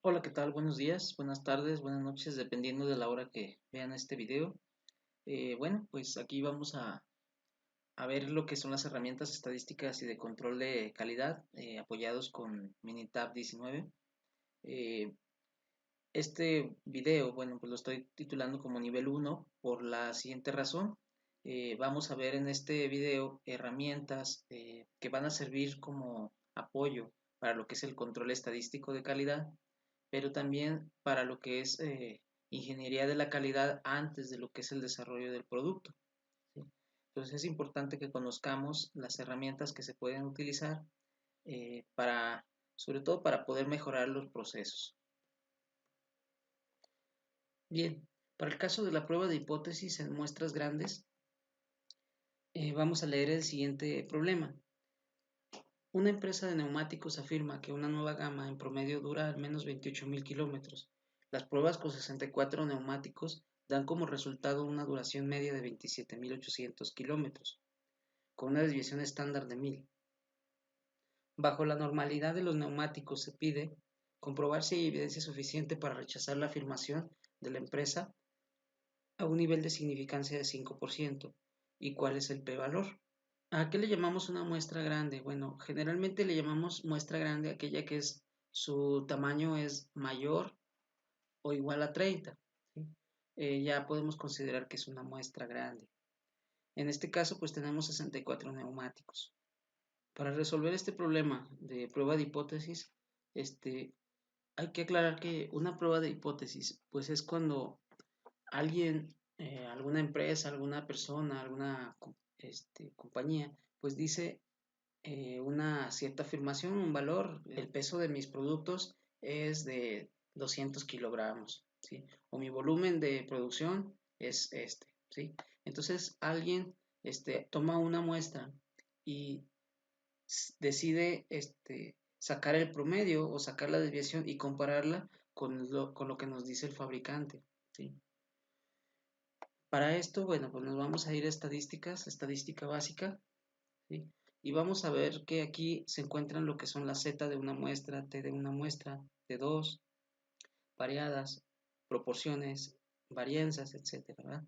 Hola, ¿qué tal? Buenos días, buenas tardes, buenas noches, dependiendo de la hora que vean este video. Bueno, pues aquí vamos a ver lo que son las herramientas estadísticas y de control de calidad apoyados con Minitab 19. Eh, este video, bueno, pues lo estoy titulando como nivel 1 por la siguiente razón. Vamos a ver en este video herramientas que van a servir como apoyo para lo que es el control estadístico de calidad, pero también para lo que es ingeniería de la calidad antes de lo que es el desarrollo del producto, ¿sí? Entonces es importante que conozcamos las herramientas que se pueden utilizar para, sobre todo para poder mejorar los procesos. Bien, para el caso de la prueba de hipótesis en muestras grandes, vamos a leer el siguiente problema. Una empresa de neumáticos afirma que una nueva gama en promedio dura al menos 28.000 kilómetros. Las pruebas con 64 neumáticos dan como resultado una duración media de 27.800 kilómetros, con una desviación estándar de 1000. Bajo la normalidad de los neumáticos se pide comprobar si hay evidencia suficiente para rechazar la afirmación de la empresa a un nivel de significancia de 5% y cuál es el p-valor. ¿A qué le llamamos una muestra grande? Bueno, generalmente le llamamos muestra grande a aquella que su tamaño es mayor o igual a 30, ¿sí? Ya podemos considerar que es una muestra grande. En este caso, pues tenemos 64 neumáticos. Para resolver este problema de prueba de hipótesis, hay que aclarar que una prueba de hipótesis, pues es cuando alguien, alguna empresa, alguna persona, alguna compañía, pues dice una cierta afirmación, un valor, el peso de mis productos es de 200 kilogramos, ¿sí? O mi volumen de producción es este, ¿sí? Entonces alguien toma una muestra y decide sacar el promedio o sacar la desviación y compararla con lo que nos dice el fabricante, ¿sí? Para esto, bueno, pues nos vamos a ir a estadísticas, estadística básica, ¿sí? Y vamos a ver que aquí se encuentran lo que son la Z de una muestra, T de una muestra, T2, variadas, proporciones, varianzas, etcétera, ¿verdad?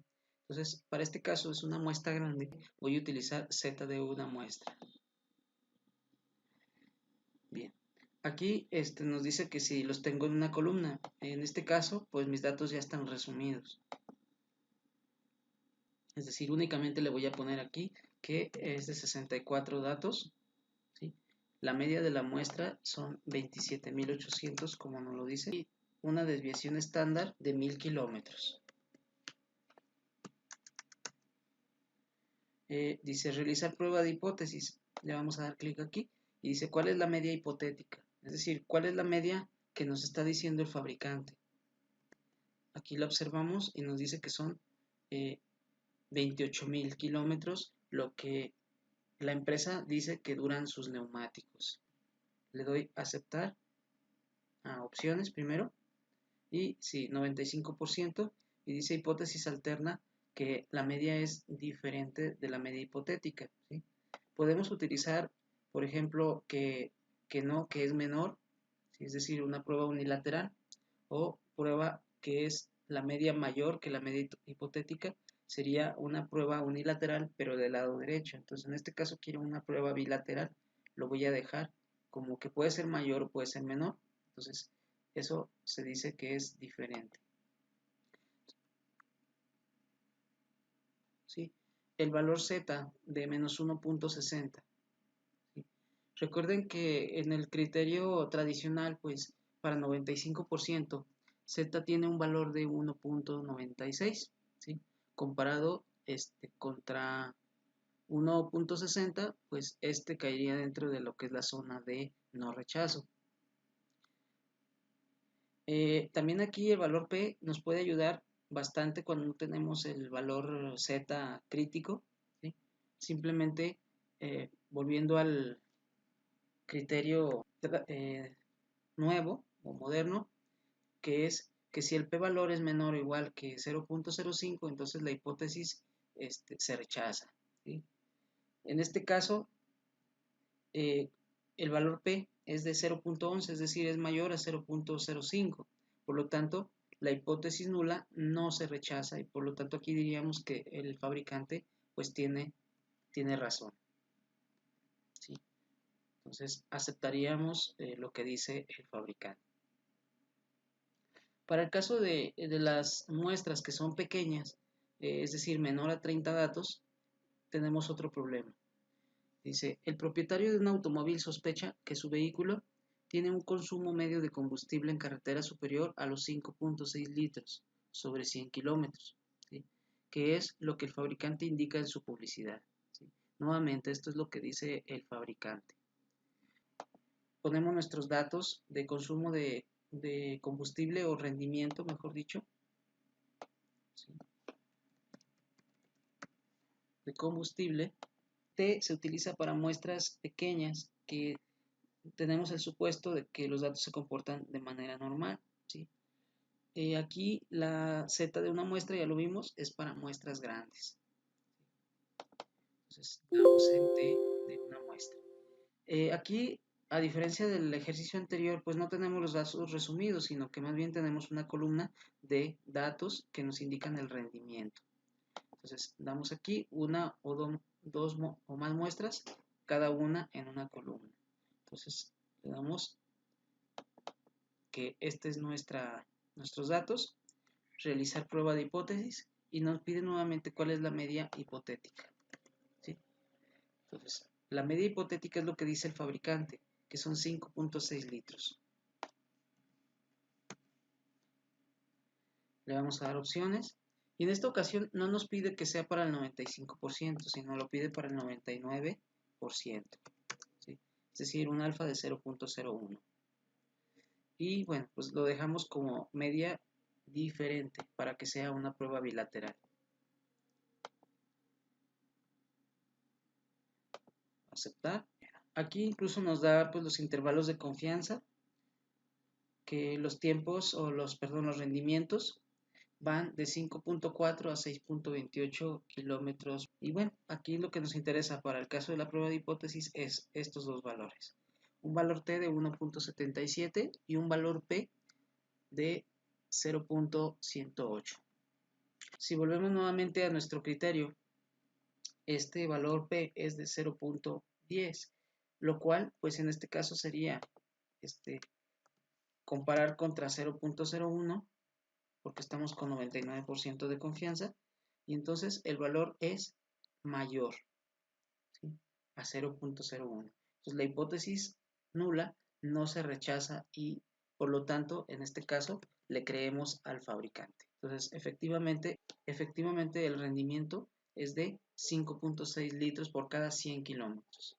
Entonces, para este caso es una muestra grande, voy a utilizar Z de una muestra. Bien, aquí nos dice que si los tengo en una columna, en este caso, pues mis datos ya están resumidos. Es decir, únicamente le voy a poner aquí que es de 64 datos, ¿sí? La media de la muestra son 27.800, como nos lo dice, y una desviación estándar de 1000 kilómetros. Dice realizar prueba de hipótesis. Le vamos a dar clic aquí y dice cuál es la media hipotética. Es decir, cuál es la media que nos está diciendo el fabricante. Aquí la observamos y nos dice que son 28.000 kilómetros, lo que la empresa dice que duran sus neumáticos. Le doy a aceptar a opciones primero y sí, 95%, y dice hipótesis alterna que la media es diferente de la media hipotética, ¿sí? Podemos utilizar, por ejemplo, que es menor, ¿sí? Es decir, una prueba unilateral, o prueba que es la media mayor que la media hipotética, sería una prueba unilateral pero del lado derecho. Entonces en este caso quiero una prueba bilateral, lo voy a dejar como que puede ser mayor o puede ser menor. Entonces eso se dice que es diferente, ¿sí? El valor Z de menos 1.60, ¿sí? Recuerden que en el criterio tradicional, pues para 95%, Z tiene un valor de 1.96, ¿sí? Comparado contra 1.60, pues caería dentro de lo que es la zona de no rechazo. También aquí el valor P nos puede ayudar bastante cuando no tenemos el valor Z crítico, ¿sí? Simplemente volviendo al criterio nuevo o moderno, que es que si el p-valor es menor o igual que 0.05, entonces la hipótesis se rechaza, ¿sí? En este caso, el valor p es de 0.11, es decir, es mayor a 0.05. Por lo tanto, la hipótesis nula no se rechaza y por lo tanto aquí diríamos que el fabricante pues tiene razón, ¿sí? Entonces aceptaríamos lo que dice el fabricante. Para el caso de las muestras que son pequeñas, es decir, menor a 30 datos, tenemos otro problema. Dice, el propietario de un automóvil sospecha que su vehículo tiene un consumo medio de combustible en carretera superior a los 5.6 litros sobre 100 kilómetros, ¿sí? Que es lo que el fabricante indica en su publicidad, ¿sí? Nuevamente, esto es lo que dice el fabricante. Ponemos nuestros datos de consumo de combustible o rendimiento, mejor dicho, ¿sí? De combustible. T se utiliza para muestras pequeñas que tenemos el supuesto de que los datos se comportan de manera normal, ¿sí? Aquí la Z de una muestra, ya lo vimos, es para muestras grandes. Entonces damos en T de una muestra. Aquí, a diferencia del ejercicio anterior, pues no tenemos los datos resumidos, sino que más bien tenemos una columna de datos que nos indican el rendimiento. Entonces damos aquí una o dos o más muestras, cada una en una columna. Entonces le damos que este es nuestros datos, realizar prueba de hipótesis y nos pide nuevamente cuál es la media hipotética, ¿sí? Entonces, la media hipotética es lo que dice el fabricante, que son 5.6 litros. Le vamos a dar opciones y en esta ocasión no nos pide que sea para el 95%, sino lo pide para el 99%, ¿sí? Es decir, un alfa de 0.01. Y bueno, pues lo dejamos como media diferente para que sea una prueba bilateral. Aceptar. Aquí incluso nos da pues los intervalos de confianza, que los tiempos o los rendimientos van de 5.4 a 6.28 kilómetros. Y bueno, aquí lo que nos interesa para el caso de la prueba de hipótesis es estos dos valores. Un valor T de 1.77 y un valor P de 0.108. Si volvemos nuevamente a nuestro criterio, este valor P es de 0.10, lo cual pues en este caso sería comparar contra 0.01 porque estamos con 99% de confianza y entonces el valor es mayor, ¿sí?, a 0.01. Entonces la hipótesis nula no se rechaza y por lo tanto en este caso le creemos al fabricante. Entonces efectivamente el rendimiento es de 5.6 litros por cada 100 kilómetros,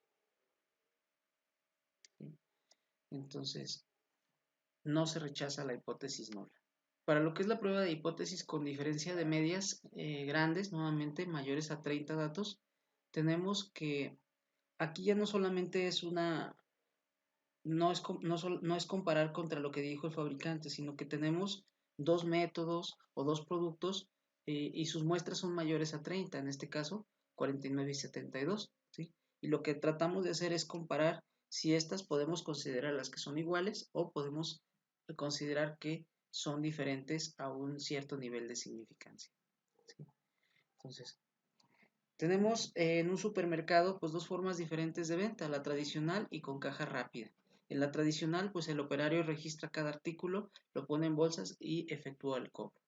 ¿sí? Entonces no se rechaza la hipótesis nula. Para lo que es la prueba de hipótesis con diferencia de medias grandes, nuevamente mayores a 30 datos, tenemos que aquí ya no solamente es no es comparar contra lo que dijo el fabricante, sino que tenemos dos métodos o dos productos y sus muestras son mayores a 30, en este caso 49 y 72, ¿sí? Y lo que tratamos de hacer es comparar si estas podemos considerar las que son iguales o podemos considerar que son diferentes a un cierto nivel de significancia, ¿sí? Entonces, tenemos en un supermercado pues dos formas diferentes de venta, la tradicional y con caja rápida. En la tradicional pues el operario registra cada artículo, lo pone en bolsas y efectúa el cobro.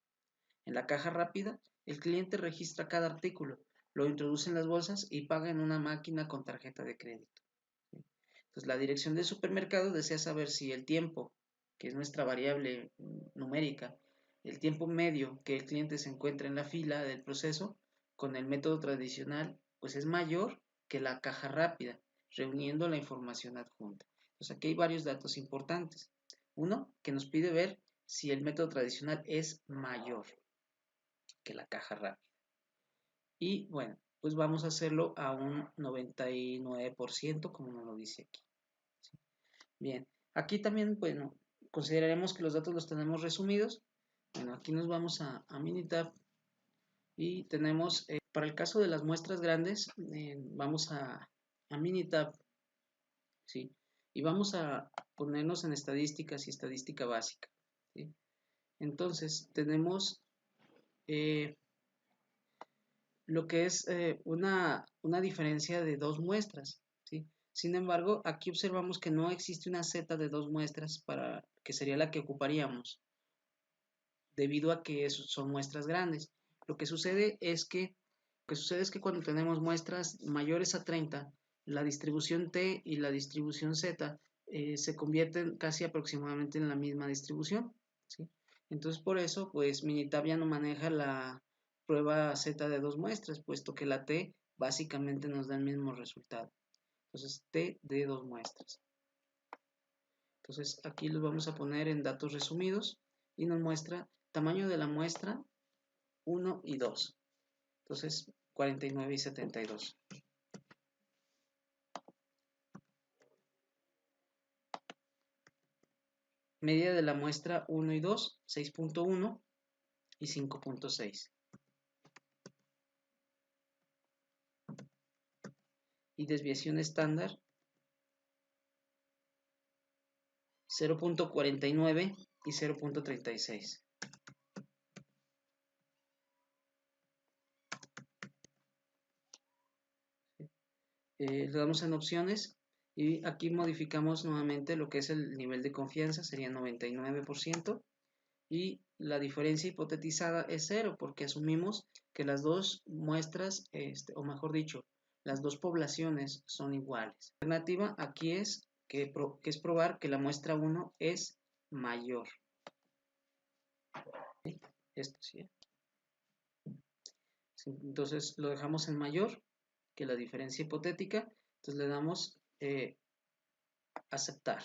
En la caja rápida el cliente registra cada artículo, lo introduce en las bolsas y paga en una máquina con tarjeta de crédito, ¿sí? Entonces la dirección del supermercado desea saber si el tiempo, que es nuestra variable numérica, el tiempo medio que el cliente se encuentra en la fila del proceso con el método tradicional, pues es mayor que la caja rápida, reuniendo la información adjunta. Entonces aquí hay varios datos importantes. Uno, que nos pide ver si el método tradicional es mayor que la caja rápida. Y bueno, pues vamos a hacerlo a un 99%, como nos lo dice aquí, ¿sí? Bien, aquí también, bueno, consideraremos que los datos los tenemos resumidos. Bueno, aquí nos vamos a Minitab y tenemos, para el caso de las muestras grandes, vamos a Minitab, ¿sí? Y vamos a ponernos en estadísticas y estadística básica, ¿sí? Entonces tenemos lo que es una diferencia de dos muestras, ¿sí? Sin embargo, aquí observamos que no existe una z de dos muestras para que sería la que ocuparíamos, debido a que son muestras grandes. Lo que sucede es que cuando tenemos muestras mayores a 30, la distribución T y la distribución Z se convierten casi aproximadamente en la misma distribución, ¿sí? Entonces por eso, pues Minitab ya no maneja la prueba Z de dos muestras, puesto que la T básicamente nos da el mismo resultado. Entonces T de dos muestras. Entonces aquí los vamos a poner en datos resumidos y nos muestra tamaño de la muestra 1 y 2. Entonces 49 y 72. Medida de la muestra 1 y 2, 6.1 y 5.6. Y desviación estándar 0.49 y 0.36. Le damos en opciones y aquí modificamos nuevamente lo que es el nivel de confianza, sería 99%, y la diferencia hipotetizada es 0 porque asumimos que las dos muestras, o mejor dicho, las dos poblaciones son iguales. La alternativa aquí es que es probar que la muestra 1 es mayor. Esto sí. Entonces lo dejamos en mayor que la diferencia hipotética. Entonces le damos aceptar.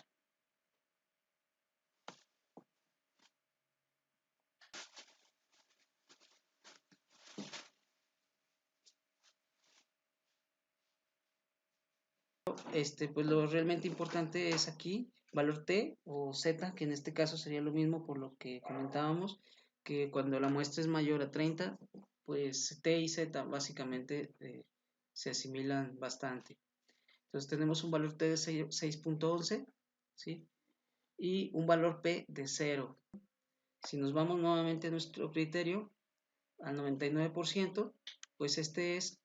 Pues lo realmente importante es aquí, valor T o Z, que en este caso sería lo mismo por lo que comentábamos, que cuando la muestra es mayor a 30, pues T y Z básicamente se asimilan bastante. Entonces tenemos un valor T de 6.11, ¿sí? Y un valor P de 0. Si nos vamos nuevamente a nuestro criterio, al 99%, pues este es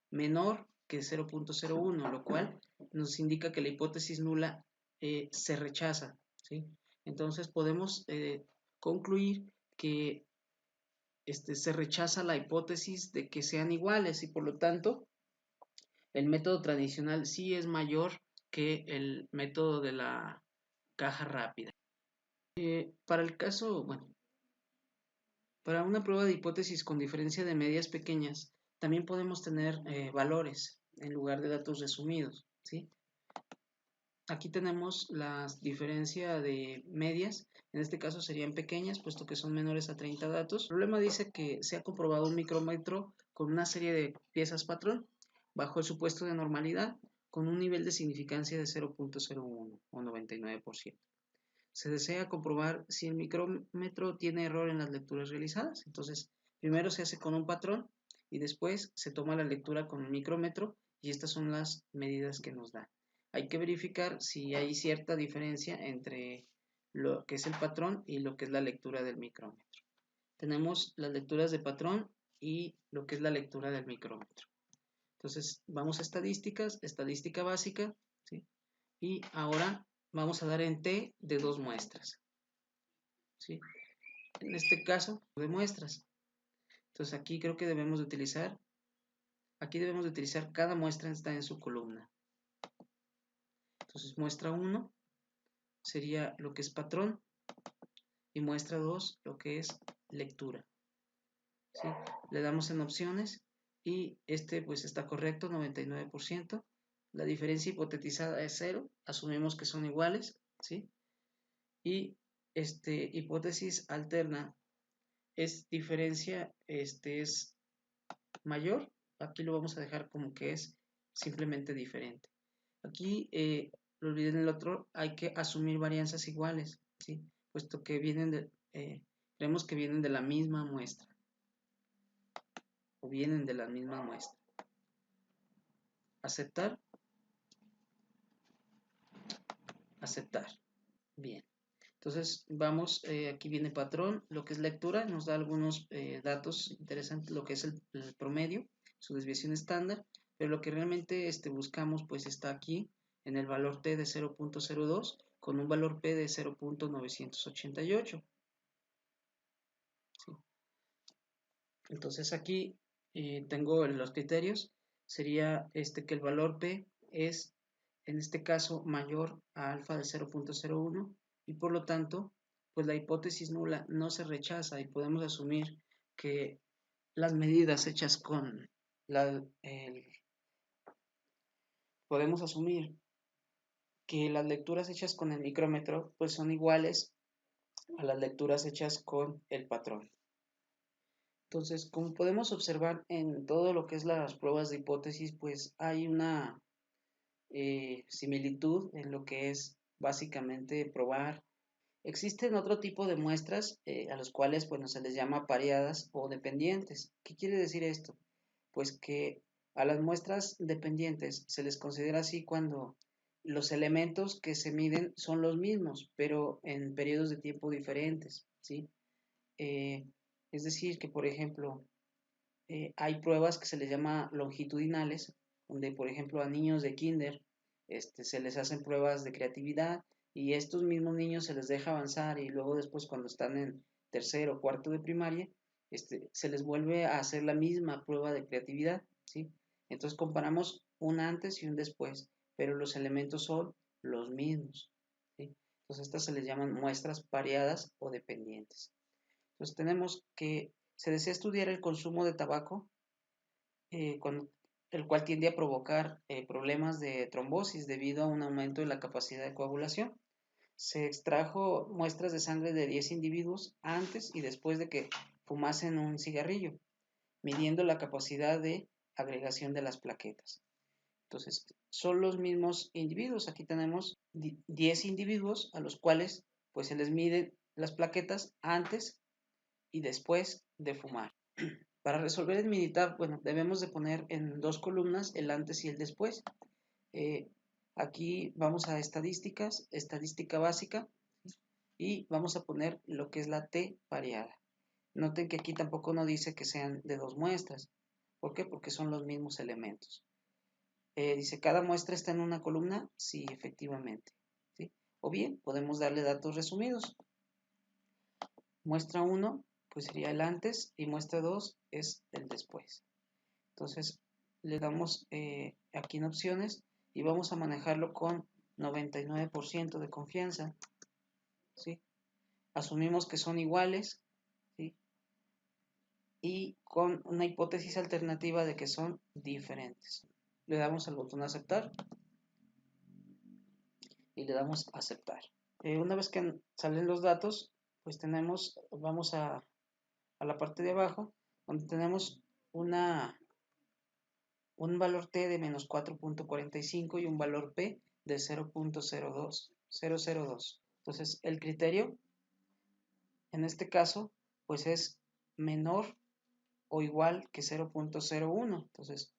menor que 0.01, lo cual nos indica que la hipótesis nula se rechaza, ¿sí? Entonces podemos concluir que se rechaza la hipótesis de que sean iguales y por lo tanto el método tradicional sí es mayor que el método de la caja rápida. Para el caso, bueno, para una prueba de hipótesis con diferencia de medias pequeñas, también podemos tener valores en lugar de datos resumidos, ¿sí? Aquí tenemos la diferencia de medias, en este caso serían pequeñas, puesto que son menores a 30 datos. El problema dice que se ha comprobado un micrómetro con una serie de piezas patrón, bajo el supuesto de normalidad, con un nivel de significancia de 0.01 o 99%. Se desea comprobar si el micrómetro tiene error en las lecturas realizadas. Entonces, primero se hace con un patrón y después se toma la lectura con el micrómetro y estas son las medidas que nos da. Hay que verificar si hay cierta diferencia entre lo que es el patrón y lo que es la lectura del micrómetro. Tenemos las lecturas de patrón y lo que es la lectura del micrómetro. Entonces, vamos a estadísticas, estadística básica, ¿sí? Y ahora vamos a dar en T de dos muestras, ¿sí? En este caso, de muestras. Entonces aquí creo que debemos de utilizar, cada muestra está en su columna. Entonces muestra 1 sería lo que es patrón y muestra 2 lo que es lectura, ¿sí? Le damos en opciones y pues está correcto, 99%. La diferencia hipotetizada es 0, asumimos que son iguales, ¿sí? Y hipótesis alterna es diferencia, es mayor, aquí lo vamos a dejar como que es simplemente diferente. Aquí, lo olvidé en el otro, hay que asumir varianzas iguales, ¿sí? Puesto que creemos que vienen de la misma muestra, o vienen de la misma muestra. Aceptar. aceptar. Bien. Entonces vamos, aquí viene patrón, lo que es lectura, nos da algunos datos interesantes, lo que es el promedio, su desviación estándar, pero lo que realmente buscamos pues está aquí en el valor t de 0.02 con un valor p de 0.988. ¿Sí? Entonces aquí tengo los criterios, sería que el valor p es en este caso mayor a alfa de 0.01 y por lo tanto pues la hipótesis nula no se rechaza y podemos asumir que las medidas hechas con podemos asumir que las lecturas hechas con el micrómetro pues son iguales a las lecturas hechas con el patrón. Entonces, como podemos observar en todo lo que es las pruebas de hipótesis, pues hay una similitud en lo que es básicamente probar. Existen otro tipo de muestras a los cuales bueno, se les llama pareadas o dependientes. ¿Qué quiere decir esto? Pues que a las muestras dependientes se les considera así cuando los elementos que se miden son los mismos, pero en periodos de tiempo diferentes, ¿sí? Es decir, que por ejemplo, hay pruebas que se les llama longitudinales, donde por ejemplo a niños de kinder se les hacen pruebas de creatividad y estos mismos niños se les deja avanzar y luego después cuando están en tercero o cuarto de primaria, se les vuelve a hacer la misma prueba de creatividad, ¿sí? Entonces comparamos un antes y un después, pero los elementos son los mismos, ¿sí? Entonces estas se les llaman muestras pareadas o dependientes. Entonces tenemos que se desea estudiar el consumo de tabaco, el cual tiende a provocar problemas de trombosis debido a un aumento de la capacidad de coagulación. Se extrajo muestras de sangre de 10 individuos antes y después de que fumasen un cigarrillo, midiendo la capacidad de agregación de las plaquetas. Entonces, son los mismos individuos. Aquí tenemos 10 individuos a los cuales pues se les miden las plaquetas antes y después de fumar. Para resolver el Minitab, bueno, debemos de poner en dos columnas el antes y el después. Aquí vamos a estadísticas, estadística básica, y vamos a poner lo que es la T pareada. Noten que aquí tampoco no dice que sean de dos muestras. ¿Por qué? Porque son los mismos elementos. Dice, ¿cada muestra está en una columna? Sí, efectivamente. ¿Sí? O bien, podemos darle datos resumidos. Muestra 1, pues sería el antes, y muestra 2 es el después. Entonces, le damos aquí en opciones y vamos a manejarlo con 99% de confianza, ¿sí? Asumimos que son iguales, ¿sí? Y con una hipótesis alternativa de que son diferentes. Le damos al botón aceptar y le damos aceptar. Una vez que salen los datos, pues vamos a la parte de abajo, donde tenemos un valor t de menos 4.45 y un valor p de 0.002. Entonces, el criterio, en este caso, pues es menor o igual que 0.01. Entonces,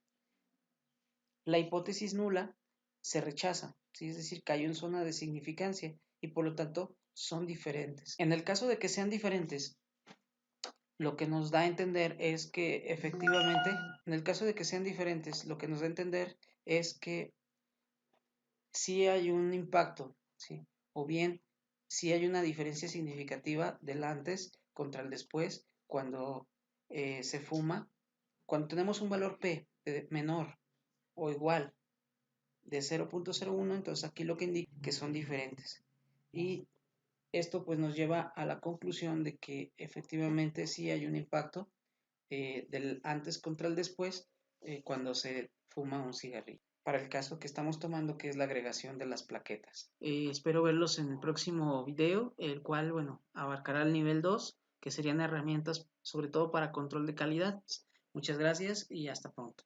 la hipótesis nula se rechaza, ¿sí? Es decir, cayó en zona de significancia y por lo tanto son diferentes. En el caso de que sean diferentes, lo que nos da a entender es que efectivamente, en el caso de que sean diferentes, lo que nos da a entender es que sí hay un impacto, ¿sí? O bien sí hay una diferencia significativa del antes contra el después cuando se fuma. Cuando tenemos un valor P menor o igual de 0.01, entonces aquí lo que indica que son diferentes. Y esto pues nos lleva a la conclusión de que efectivamente sí hay un impacto del antes contra el después cuando se fuma un cigarrillo. Para el caso que estamos tomando, que es la agregación de las plaquetas. Espero verlos en el próximo video, el cual, bueno, abarcará el nivel 2, que serían herramientas sobre todo para control de calidad. Muchas gracias y hasta pronto.